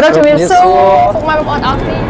เราจะมีสู้พวกมันออกนี่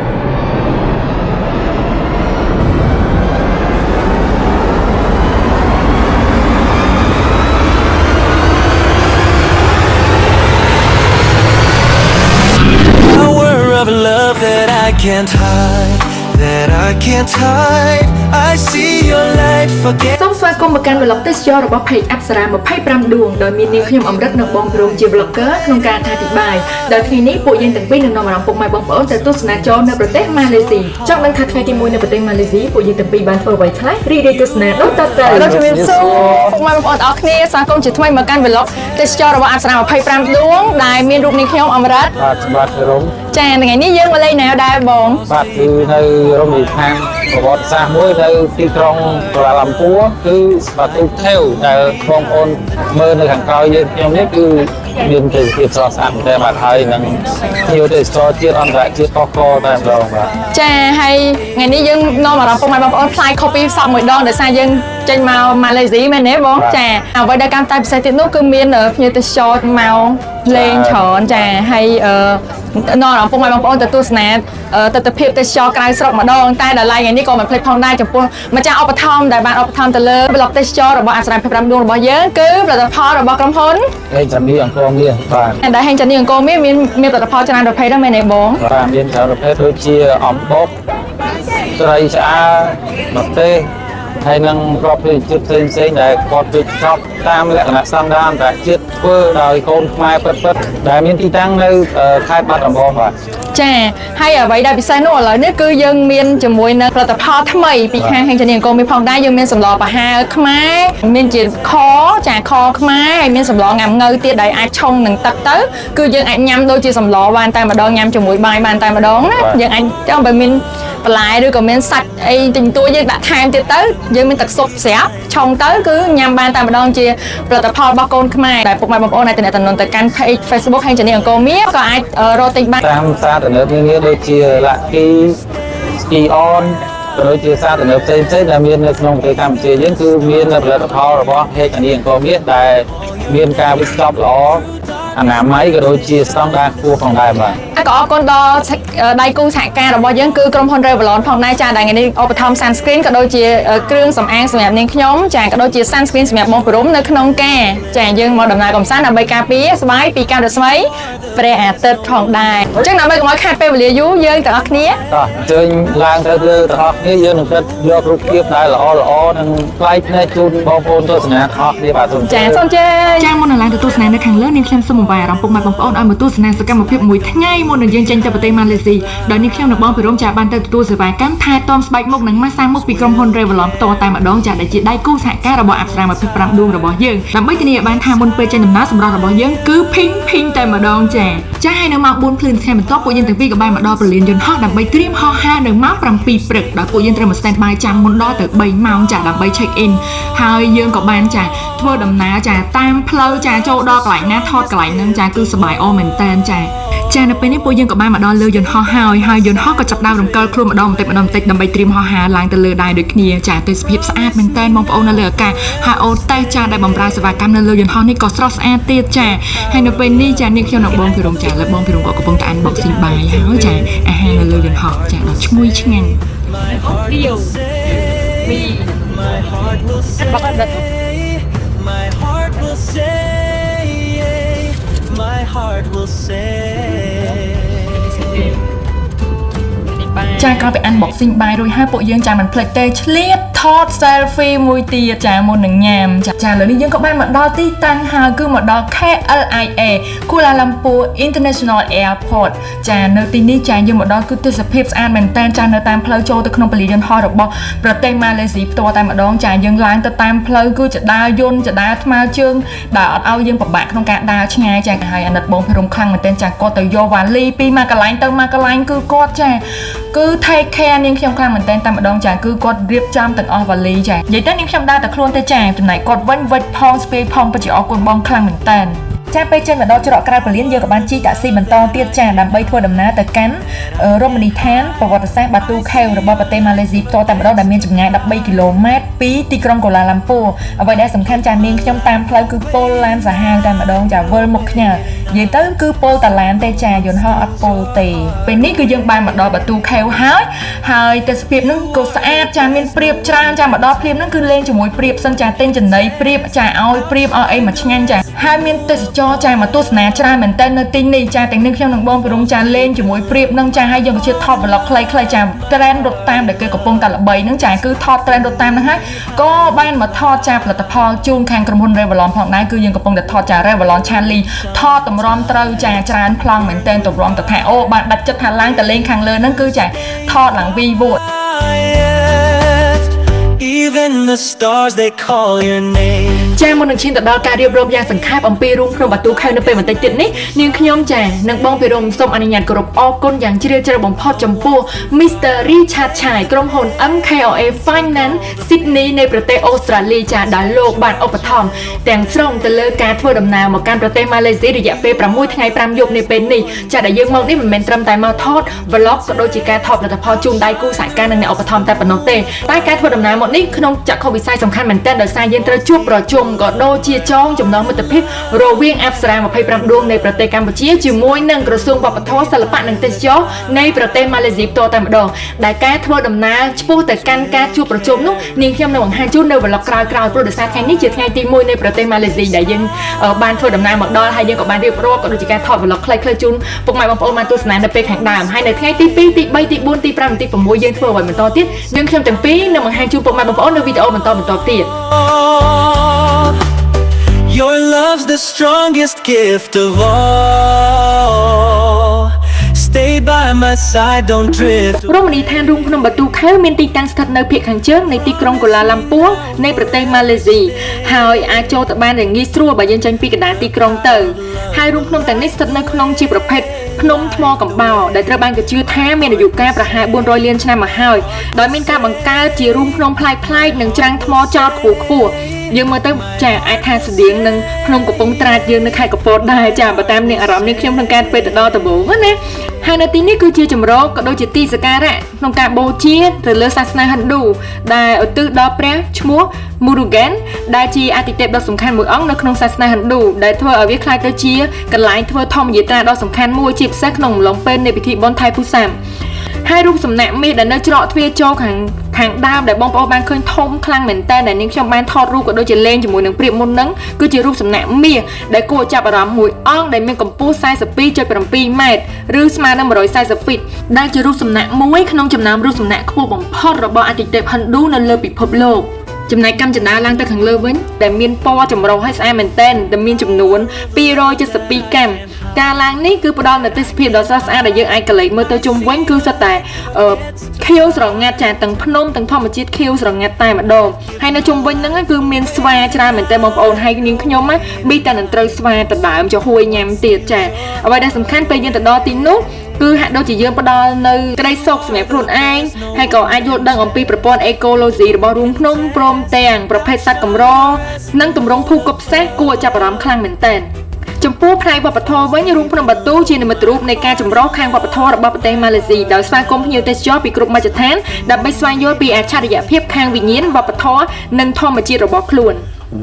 Of love that I can't hide, that I can't hide. I see your light, forget. សូមស្វាគមន៍មកកាន់ vlog ទេសចររបស់ Page Apsara 25 ដួងដោយមាននាងខ្ញុំអមរិតនិងបងព្រមជា vlogger ក្នុងការអធិប្បាយដោយថ្ងៃនេះពួកយើងទាំងពីរនឹងនាំអារម្មណ៍ពុកម៉ែបងប្អូនទៅទស្សនាចរនៅប្រទេសម៉ាឡេស៊ីចង់ដឹងថាថ្ងៃទី1នៅប្រទេសម៉ាឡេស៊ីពួកយើងទាំងពីរបានធ្វើអ្វីខ្លះរីករាយទស្សនាដូចតទៅเราจะមានសួរពុកម៉ែបងប្អូនអរគ្នាស្វាគមន៍ជាថ្មីមកកាន់ vlog ទេសចររបស់ Apsara 25 ដួងដែលមានរូបនាងខ្ញុំអមរិតបាទរំចាថ្ងៃនេះយើងមកលេងនៅដែរបងបាទគឺនៅរមណីយដ្ឋានប្រវត្តិសាស្ត្រមួយនៅទីក្រុងកូឡាឡាំពួរគឺបាទូថេវដែលបងប្អូនមើលនៅខាងក្រោយយើងខ្ញុំនេះគឺមានទេសភាពស្រស់ស្អាតតែបាទហើយនឹងភ្ញៀវទេសចរជាតិអន្តរជាតិកកតែម្ដងបាទចាហើយថ្ងៃនេះយើងនាំអារម្មណ៍ពុកម៉ែបងប្អូនផ្លាយ copy សពមួយដងដោយសារយើងចេញមកម៉ាឡេស៊ីមែនទេបងចាអ្វីដែលកាន់តែពិសេសទៀតនោះគឺមានភ្ញៀវទេសចរមកលេងច្រើនចាហើយនាំអារម្មណ៍ពុកម៉ែបងប្អូនទៅទស្សនាទស្សនភាពទេសចរក្រៅស្រុកម្ដងតែដល់ថ្ងៃនេះក៏មិនភ្លេចផងដែរចំពោះម្ចាស់ឧបត្ថម្ភដែលបានឧបត្ថម្ភទៅលើ vlog ទេសចររបស់អាស្រ័យ25ដួងរបស់យើងគឺផលិតផលរបស់ក្រុមហ៊ុនហេងចានីអង្គរមាសបាទដែលហេងចានីអង្គរមាសមានផលិតផលច្រើនប្រភេទដែរមែនទេបងបាទមានច្រើនប្រភេទដូចជាអំបុកត្រីឆ្អើរម្ទេសហើយនឹងប្រភេទជាតិផ្សេងៗដែលគាត់ជួយចប់តាមលក្ខណៈស្តង់ដារអន្តរជាតិធ្វើដោយកូនខ្មែរពិតៗដែលមានទីតាំងនៅខេត្តបាត់ដំបងបាទចាហើយអ្វីដែលពិសេសនោះឥឡូវនេះគឺយើងមានជាមួយនៅផលិតផលថ្មីពីខាងហេងចានីអង្គរមានផងដែរយើងមានសម្លប្រហើរខ្មែរមានជាខចាខខ្មែរហើយមានសម្លងាំងៅទៀតដែលអាចឆុងនឹងទឹកទៅគឺយើងអាចញ៉ាំដូចជាសម្លបានតែម្ដងញ៉ាំជាមួយបាយបានតែម្ដងណាយើងអាចចាំបើមានបន្លែឬក៏មានសាច់អីទិញតួយើងដាក់ថែមទៀតទៅយើងមានទឹកស៊ុបស្រាប់ឆុងទៅគឺញ៉ាំបានតែម្ដងជាផលិតផលរបស់កូនខ្មែរដែលពុកម៉ែបងប្អូនអាចតំណទៅកាន់ page Facebook ហេងចានីអង្គរមាសក៏អាចរកទិញបានតាមសារទំនើបនានាដូចជា Lucky Ski On ក៏ដូចជាសារទំនើបផ្សេងៗដែលមាននៅក្នុងប្រទេសកម្ពុជាយើងគឺមានផលិតផលរបស់ហេងចានីអង្គរមាសដែលមានការវិស្ចប់ល្អអនាម័យក៏ដូចជាស្តង់ដារខ្ពស់ផងដែរបាទក៏អរគុណដល់ដៃគូសហការរបស់យើងគឺក្រុមហ៊ុន Revlon ផងដែរចាដែលថ្ងៃនេះឧបត្ថម្ភ sunscreen ក៏ដូចជាគ្រឿងសម្អាងសម្រាប់នាងខ្ញុំចាក៏ដូចជា sunscreen សម្រាប់បងព្រំនៅក្នុងការចាយើងមកដំណើរកម្សាន្តដើម្បីការពារស្បែកពីការរស្មីព្រះអាទិត្យផងដែរអញ្ចឹងដើម្បីកុំឲ្យខាតពេលវេលាយូរយើងទាំងអស់គ្នាអញ្ជើញឡើងទៅលើទាំងអស់គ្នាយើងនឹងគិតយករូបភាពដែលល្អនឹងផ្លាយភ្នែកជូនបងប្អូនទស្សនាទាំងអស់គ្នាបាទសូមចាសូមជើញចាមុននឹងឡើងទៅទស្សនានៅខាងលើនាងខ្ញុំសូមបង្ហាញអារម្មណ៍ពុកម៉ែបងប្អូនឲ្យមកទស្សនាសកម្មភាពមួយថ្ងៃមុននឹងយើងចេញទៅប្រទេសម៉ាឡេស៊ីដោយនាងខ្ញុំនិងបងពីរំចាបានទៅទទួលសេវាកម្មថែទាំស្បែកមុខនិងម៉ាស្សាមុខពីក្រុមហ៊ុន Revlon ផ្ទាល់តែម្ដងចាដែលជាដៃគូសហការរបស់អប្សរា25ដួងរបស់យើងដើម្បីធានាឲ្យបានថាមុនពេលចេញដំណើរសម្រាប់របស់យើងគឺភីងតែម្ដងចាហើយនៅម៉ោង4ភ្លឺថ្ងៃបន្ទាប់ពួកយើងទាំងពីរក៏បានមកដល់ប្រលានយន្តហោះដើម្បីត្រៀមហោះហើរនៅម៉ោង7ព្រឹកដោយពួកយើងត្រូវមក stand by ចាំមុនដល់ទៅ3ម៉ោងចាដើម្បី check in ហើយយើងក៏បានចាធ្វើដំណើរចាតាមផ្លូវចាចូលដល់កន្លែងណាថតកន្លែងហ្នឹងចាគឺសប្បាយអមែនតែនចានៅពេលនេះពួកយើងក៏បានមកដល់លើយន្តហោះហើយយន្តហោះក៏ចាប់ដើមរំកិលខ្លួនម្ដងបន្តិចដើម្បីត្រៀមហោះហើរឡើងទៅលើដែរដូចគ្នាចាទេសភាពស្អាតមែនតែនបងប្អូននៅលើអាកាសហើយអូតេសចាដែលបម្រើសេវាកម្មនៅលើយន្តហោះនេះក៏ស្រស់ស្អាតទៀតចាហើយនៅពេលនេះចានាងខ្ញុំនិងបងពីរំចាលើបងពីរំក៏កំពុងតែអាន boxing បាយហើយចាអាហារនៅលើយន្តហោះចាដ៏ឈ្ងុយឆ្ងាញ់ចាក្រោយពី unboxing បាយរួចហើយពួកយើងចាមិនភ្លេចទេឆ្លៀតថត selfie មួយទៀតចាមុននឹងញ៉ាំចាលើនេះយើងក៏បានមកដល់ទីតាំងហើយគឺមកដល់ KLIA Kuala Lumpur International Airport ចានៅទីនេះចាយើងមកដល់គឺទេសភាពស្អាតមែនតើចានៅតាមផ្លូវចូលទៅក្នុងពលានយន្តហោះរបស់ប្រទេសម៉ាឡេស៊ីផ្ទាល់តែម្ដងចាយើងឡើងទៅតាមផ្លូវគឺជាដើរយន្តចដើរថ្មើរជើងដែលអត់ឲ្យយើងពិបាកក្នុងការដើរឆ្ងាយចាហើយអាណិតបងភិរមខ្លាំងមែនតើចាគាត់ទៅយកវ៉ាលីពីមួយកន្លែងទៅមួយកន្លែងគឺគាត់ចាគឺ take care នាងខ្ញុំខ្លាំងមែនតើតែម្ដងចាគឺគាត់រៀបចំទាំងអស់វ៉ាលីចានិយាយទៅនាងខ្ញុំដើរតែខ្លួនទេចាចំណែកគាត់វិញវិចផងស្ពាយផងពិតជាអរគុណបងខ្លាំងមែនតើ ចាពេលចេញមកដល់ច្រកក្រៅពលានយើងក៏បានជិះតាក់ស៊ីបន្តទៀតចាដើម្បីធ្វើដំណើរទៅកាន់រមណីយដ្ឋានប្រវត្តិសាស្ត្របាទូខេវរបស់ប្រទេសម៉ាឡេស៊ីផ្ទាល់តែម្ដងដែលមានចម្ងាយ13គីឡូម៉ែត្រពីទីក្រុងកូឡាឡាំពូអ្វីដែលសំខាន់ចានាងខ្ញុំតាមផ្លូវគឺពលឡានសាហាវតែម្ដងចាវិលមុខខ្ញាល់និយាយទៅគឺពលតាឡានទេចាយន្តហោះអត់ពលទេពេលនេះគឺយើងបានមកដល់បាទូខេវហើយទេសភាពហ្នឹងក៏ស្អាតចាមានព្រៀបច្រើនចាមកដល់ព្រៀបហ្នឹងគឺលេងជាមួយព្រៀបសិនចាទិញចំណីព្រៀបចាឲ្យព្រៀបឲ្យអីមកឆ្ងាញ់ចាហើយមានទេសចរចាមកទស្សនាច្រើនមែនតើនៅទីនេះចាទាំងនេះខ្ញុំនឹងបងពីរងចាលេងជាមួយព្រៀបនឹងចាហើយយើងក៏ជិះថត vlog ខ្លីៗចា trend រត់តាមដែលគេកំពុងតែល្បីនឹងចាគឺថត trend រត់តាមនឹងហើយក៏បានមកថតចាផលិតផលជូនខាងក្រុមហ៊ុន Revlon ផងដែរគឺយើងកំពុងតែថតចា Revlon Charlie ថតតម្រាំត្រូវចាច្រើនប្លង់មែនតើតម្រាំទៅថាអូបានដាច់ចិត្តថាឡើងទៅលេងខាងលើហ្នឹងគឺចាថតឡើង Vivo Even the stars they call your name ចាមុននឹងឈានទៅដល់ការរៀបរាប់យ៉ាងសង្ខេបអំពីរូងភ្នំបាទូខេវនៅពេលបន្តិចទៀតនេះនាងខ្ញុំចានឹងបងពីរំសូមអនុញ្ញាតគោរពអរគុណយ៉ាងជ្រាលជ្រៅបំផុតចំពោះ Mr. Richard Chai ក្រុមហ៊ុន MKOA Finance Sydney នៃប្រទេសអូស្ត្រាលីចាដែលលោកបានឧបត្ថម្ភទាំងស្រុងទៅលើការធ្វើដំណើរមកកាន់ប្រទេសម៉ាឡេស៊ីរយៈពេល6ថ្ងៃ5យប់នាពេលនេះចាដែលយើងមកនេះមិនមែនត្រឹមតែមកថត vlog ក៏ដូចជាការថតផលិតផលជូនដៃគូសហការនិងអ្នកឧបត្ថម្ភតែប៉ុណ្ណោះទេតែការធ្វើដំណើរមកនេះក្នុងចក្ខុវិស័យសំខាន់មែនទែនដោយសារយើងត្រូវជួបប្រជុំក៏ដូចជាចងចំណងមិត្តភាពរវាងអប្សរា25ដួងនៃប្រទេសកម្ពុជាជាមួយនឹងក្រសួងវប្បធម៌សិល្បៈនិងទេសចរនៃប្រទេសម៉ាឡេស៊ីផ្ទាល់តែម្ដងដែលការធ្វើដំណើរឆ្ពោះទៅកាន់ការជួបប្រជុំនោះនាងខ្ញុំនឹងបង្ហាញជូននៅ vlog ក្រោយៗព្រោះដោយសារថ្ងៃនេះជាថ្ងៃទី1នៃប្រទេសម៉ាឡេស៊ីដែលយើងបានធ្វើដំណើរមកដល់ហើយយើងក៏បានរៀបរាប់ក៏ដូចជាការថត vlog ខ្លីៗជូនពុកម៉ែបងប្អូនបានទស្សនានៅពេលខាងដើមហើយនៅថ្ងៃទី2ទី3ទី4ទី5ទី6យើងធ្វើអ្វីបន្តទៀតយើងខ្ញុំទាំងពីរនឹងបង្ហាញជូនពុកម៉ែបងប្អូននៅវីដេអូបន្តទៀត Your love's the strongest gift of all Stay by my side don't drift រមណីយដ្ឋានរូងភ្នំបាទូខេវមានទីតាំងស្ថិតនៅភាគខាងជើងនៃទីក្រុងកូឡាឡាំពួរនៃប្រទេសម៉ាឡេស៊ីហើយអាចចូលទៅបានយ៉ាងងាយស្រួលបើយើងចេញពីកណ្ដាលទីក្រុងទៅហើយរូងភ្នំទាំងនេះស្ថិតនៅក្នុងជាប្រភេទភ្នំថ្មកំបោរដែលត្រូវបានគេជឿថាមានអាយុកាលប្រហែល400លានឆ្នាំមកហើយដោយមានការបង្កើតជារូងភ្នំប្លែកៗនិងច្រាំងថ្មចោតខ្ពស់យើងមើលទៅចាអាចថាស្តៀងនឹងភ្នំកំពង់ត្រាចយើងនៅខេត្តកំពតដែរចាបើតាមអ្នកអារម្មណ៍នេះខ្ញុំក្នុងការពេលទៅដល់ដំបូងណាហើយនៅទីនេះគឺជាចម្រោកក៏ដូចជាទីសក្ការៈក្នុងការបូជាទៅលើសាសនាហិណ្ឌូដែលឧទ្ទិសដល់ព្រះឈ្មោះ Murugan ដែលជាអាទិទេពដ៏សំខាន់មួយអង្គនៅក្នុងសាសនាហិណ្ឌូដែលធ្វើឲ្យវាក្លាយទៅជាកន្លែងធ្វើធម្មយាត្រាដ៏សំខាន់មួយជាពិសេសក្នុងអំឡុងពេលនៃពិធីបុណ្យថៃពូសាមហើយរូបសំណាកមាសដែលនៅច្រកទ្វារចូលខាងដើមដែលបងប្អូនបានឃើញធំខ្លាំងមែនតើដែលនាងខ្ញុំបានថតរូបក៏ដូចជាលេងជាមួយនឹងព្រាបមុនហ្នឹងគឺជារូបសំណាកមាសដែលគួរចាប់អារម្មណ៍មួយអង្គដែលមានកម្ពស់ 42.7 ម៉ែត្រឬស្មើនឹង140 ហ្វីតដែលជារូបសំណាកមួយក្នុងចំណោមរូបសំណាកខ្ពស់បំផុតរបស់អាទិទេពហិណ្ឌូនៅលើពិភពលោកចំណែកកម្មចន្ទាឡើងទៅខាងលើវិញដែលមានពណ៌ចម្រុះហើយស្អាតមែនទែនដែលមានចំនួន272កម្មការឡើងនេះគឺផ្ដល់នូវទេសភាពដ៏ស្រស់ស្អាតដែលយើងអាចកលេចមើលទៅជុំវិញគឺសុទ្ធតែខៀវស្រងាត់ចាទាំងភ្នំទាំងធម្មជាតិខៀវស្រងាត់តែម្ដងហើយនៅជុំវិញហ្នឹងគឺមានស្វាច្រើនមែនទែនបងប្អូនហើយនាងខ្ញុំប៊ីតែនឹងត្រូវស្វាដណ្ដើមចំហួយញ៉ាំទៀតចាអ្វីដែលសំខាន់ពេលយើងទៅដល់ទីនោះគឺហាក់ដូចជាយើងផ្ដល់នៅក្តីសុខសម្រាប់ខ្លួនឯងហើយក៏អាចយល់ដឹងអំពីប្រព័ន្ធអេកូឡូស៊ីរបស់រូងភ្នំព្រមទាំងប្រភេទសត្វកម្រនិងទម្រង់ភូមិកុបផ្សេងគួរចាប់អារម្មណ៍ខ្លាំងមែនទែនចំពោះផ្នែកវប្បធម៌វិញរូងភ្នំបាទូជានិមិត្តរូបនៃការចម្រុះខាងវប្បធម៌របស់ប្រទេសម៉ាឡេស៊ីដោយស្វាគមន៍ភ្ញៀវទេសចរពីគ្រប់មជ្ឈដ្ឋានដើម្បីស្វែងយល់ពីអច្ឆរិយភាពខាងវិញ្ញាណវប្បធម៌និងធម្មជាតិរបស់ខ្លួន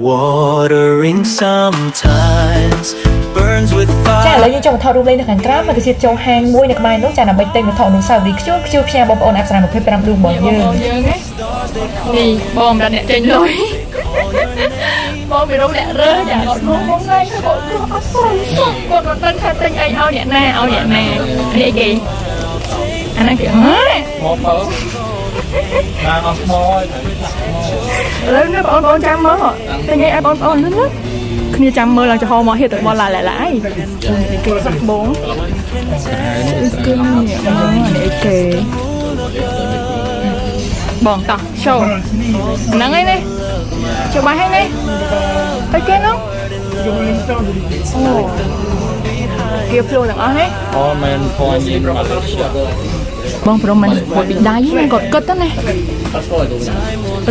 Watering sometimes burns with ចាឥ fire ឡូវយើងចង់ថតរូបលេងនៅខាងក្រៅមកទៅទៀតចូលហាងមួយនៅក្បែរនោះចាដើម្បីទិញវត្ថុអនុស្សាវរីយ៍ខ្ជិលផ្សាយបងប្អូនអប្សរា25ដួងរបស់យើងនេះបងម្ដងអ្នកចេញលុយបងពីរំលាក់រើចាអត់មកបងថ្ងៃគាត់អត់ស្រួលគាត់មិនដឹងថាទិញអីឲ្យអ្នកណានេះគេអាហ្នឹងគេហ៎មកបើបានអត់ស្មោឥឡូវនេះបងប្អូនចាំមើលទិញអីឲ្យបងប្អូនហ្នឹងគ្នាចាំមើលឡើងចំហមកហៀតទៅមកឡាយគេសាក់បងគឺនេះគេបងតោះ show ហ្នឹងឯនេះជួយបាយឲ្យនេះអីគេនោះអូគេភ្លួទាំងអស់ហ៎អូមែនពណ៌ញីមកបងប្រុសមិនហួតពីដៃហ្នឹងគាត់គិតទៅណា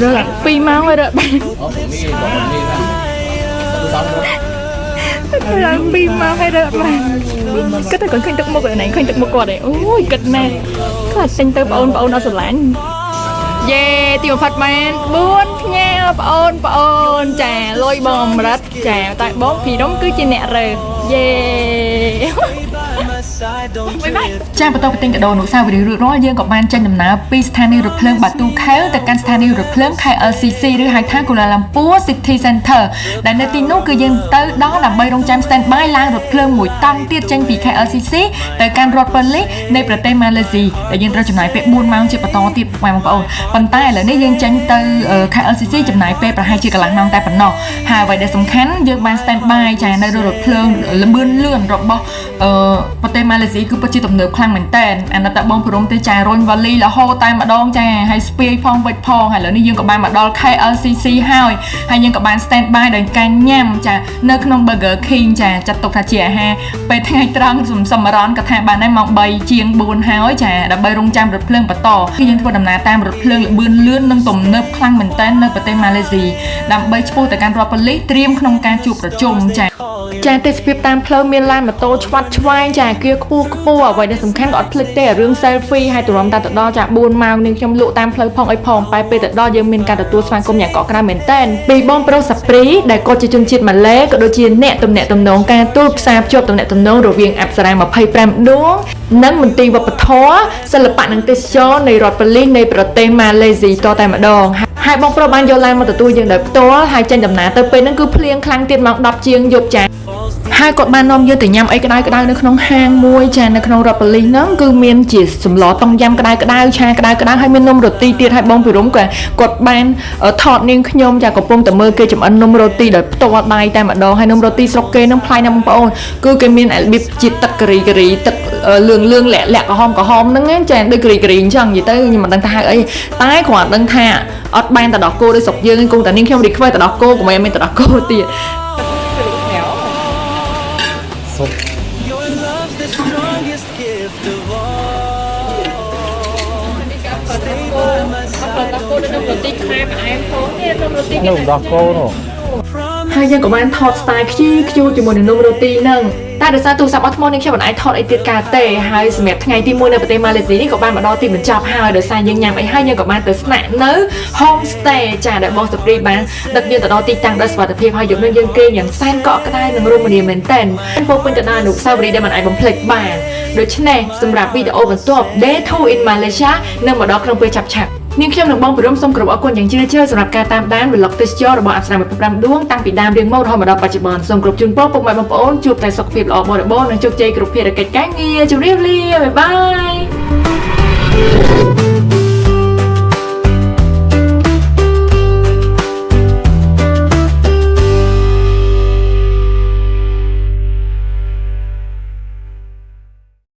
រើ2ម៉ោងហើយរើបាន ឡើងពីមកឲ្យរត់មកគិតតែគាត់ឃើញទឹកមុខឯណៃឃើញទឹកមុខគាត់ឯងអូយគិតណែខ្លាចចេញទៅបងប្អូនអត់ស្រឡាញ់យេទីបំផុតមែន4ផ្ញើបងប្អូនចាលុយបងអមរិតចាតែបងភីរំគឺជាអ្នករើយេចាបន្តទៅទិញកាដូអនុស្សាវរីយ៍រួចរាល់យើងក៏បានចេញដំណើរពីស្ថានីយ៍រថភ្លើងបាទូខេវទៅកាន់ស្ថានីយ៍រថភ្លើង KLCC ឬហៅថា Kuala Lumpur City Center ដែលនៅទីនោះគឺយើងទៅដល់ដើម្បីរង់ចាំ stand by ឡើងរថភ្លើងមួយកង់ទៀតចេញពី KLCC ទៅកាន់រដ្ឋប៉ូលីសនៃប្រទេសម៉ាឡេស៊ីដែលយើងត្រូវចំណាយពេល4ម៉ោងជាបន្តទៀតបងប្អូនប៉ុន្តែឥឡូវនេះយើងចេញទៅ KLCC ចំណាយពេលប្រហែលជាកន្លះម៉ោងតែប៉ុណ្ណោះហើយអ្វីដែលសំខាន់យើងបាន stand by ចានៅរថភ្លើងលឿនលឿនរបស់ប្រទេសម៉ាឡេស៊ីគឺពិតជាទំនើបខ្លាំងមែនតើអាណិតតែបងព្រមទៅចារុញវ៉ាលីរហូតតែម្ដងចាហើយស្ពាយផងវិចផងហើយឥឡូវនេះយើងក៏បានមកដល់ KLCC ហើយយើងក៏បាន stand by ដោយការញ៉ាំចានៅក្នុង Burger King ចាចាត់ទុកថាជាអាហារពេលថ្ងៃត្រង់សម្រន់ក៏ថាបានដែរម៉ោង3ជាង4ហើយចាដើម្បីរង់ចាំរថភ្លើងបន្តគឺយើងធ្វើដំណើរតាមរថភ្លើងលឿនលឿននិងទំនើបខ្លាំងមែនតើនៅប្រទេសម៉ាឡេស៊ីដើម្បីឆ្ពោះទៅកាន់រដ្ឋប៉ូលីសត្រៀមក្នុងការជួបប្រជុំចាទេសភាពតាមផ្លូវមានឡានម៉ូតូឆ្វាត់ឆ្វែងចាគៀខ្ពស់អ្វីដែលសំខាន់ក៏អត់ភ្លេចទេរឿង selfie ហើយទ្រាំតែទៅដល់ចា4ម៉ោងនេះខ្ញុំលក់តាមផ្លូវផងអីផងបែបពេលទៅដល់យើងមានការទទួលស្វាគមន៍យ៉ាងកក់ក្ដៅមែនទែនពីបងប្រុសសាព្រីដែលគាត់ជាជនជាតិម៉ាឡេក៏ដូចជាអ្នកទំនាក់ទំនងការទូតផ្សារភ្ជាប់ទំនាក់ទំនងរវាងអប្សរា25ដួងនិងមន្ទីរវប្បធម៌សិល្បៈនិងទេសចរនៃរដ្ឋប៉ូលីសនៃប្រទេសម៉ាឡេស៊ីតតែម្ដងហើយបងប្រុសបានយកឡានមកទទួលយើងដោយផ្ទាល់ហើយចេញដំណើរទៅពេលហ្នឹងគឺភ្លៀងខ្លាំងទៀតម៉ោង10ជាងយប់ចាហើយគាត់បាននាំយើងទៅញ៉ាំអីក្តៅៗនៅក្នុងហាងមួយចានៅក្នុងរដ្ឋប៉ូលីសហ្នឹងគឺមានជាសម្លតុងយ៉ាំក្តៅៗឆាក្តៅៗហើយមាននំរ៉ូឌីទៀតហើយបងពីរុំគាត់បានថតនាងខ្ញុំចាកំពុងតែមើលគេចម្អិននំរ៉ូឌីដោយផ្ទាល់ដៃតែម្ដងហើយនំរ៉ូឌីស្រុកគេហ្នឹងប្លែកណាស់បងប្អូនគឺគេមានរបៀបជាទឹកការីទឹកលឿងលាក់ក្រហមហ្នឹងចាដូចការីអញ្ចឹងនិយាយទៅខ្ញុំមិនដឹងថាហៅអីតែគ្រាន់ដឹងថាអត់បានទៅដល់គោដោយស្រុកយើងគង់តែនាងខ្ញុំ request ទៅដល់គោកុំឲ្យមានទៅដល់គោទៀត Your love's the strongest gift of all. Stay by my side. នោះដល់គោនោះ ហើយយើងក៏បានថត style ខ្ជិលខ្ជួជាមួយនឹងនំរ៉ូឌីហ្នឹងតែដោយសារទូរស័ព្ទអត់ថ្មនេះខ្ញុំមិនអាចថតអីទៀតកើតទេហើយសម្រាប់ថ្ងៃទី1នៅប្រទេសម៉ាឡេស៊ីនេះក៏បានមកដល់ទីបញ្ចប់ហើយដោយសារយើងញ៉ាំអីហើយយើងក៏បានទៅស្នាក់នៅ home stay ចាដែលបងសុព្រីបានដឹកយើងទៅដល់ទីតាំងដោយសុវត្ថិភាពហើយយប់នេះយើងគេងយ៉ាងសែនកក់ក្ដៅនិងរមណីយមែនទែនពោពេញទៅដោយអនុស្សាវរីយ៍ដែលមិនអាចបំភ្លេចបានដូច្នេះសម្រាប់វីដេអូបន្ទាប់ Day 2 in Malaysia នឹងមកដល់ក្នុងពេលចាប់ឆាប់នាងខ្ញុំនឹងបងព្រមសូមគោរពអរគុណយ៉ាងជ្រាលជ្រៅសម្រាប់ការតាមដាន vlog ទេសចររបស់អប្សរា25ដួងតាំងពីដើមរៀងមករហូតមកដល់បច្ចុប្បន្នសូមគោរពជូនពរពុកម៉ែបងប្អូនជួបតែសុខភាពល្អបរិបូរណ៍និងជោគជ័យគ្រប់ភារកិច្ចការងារជម្រាបលាបាយបាយ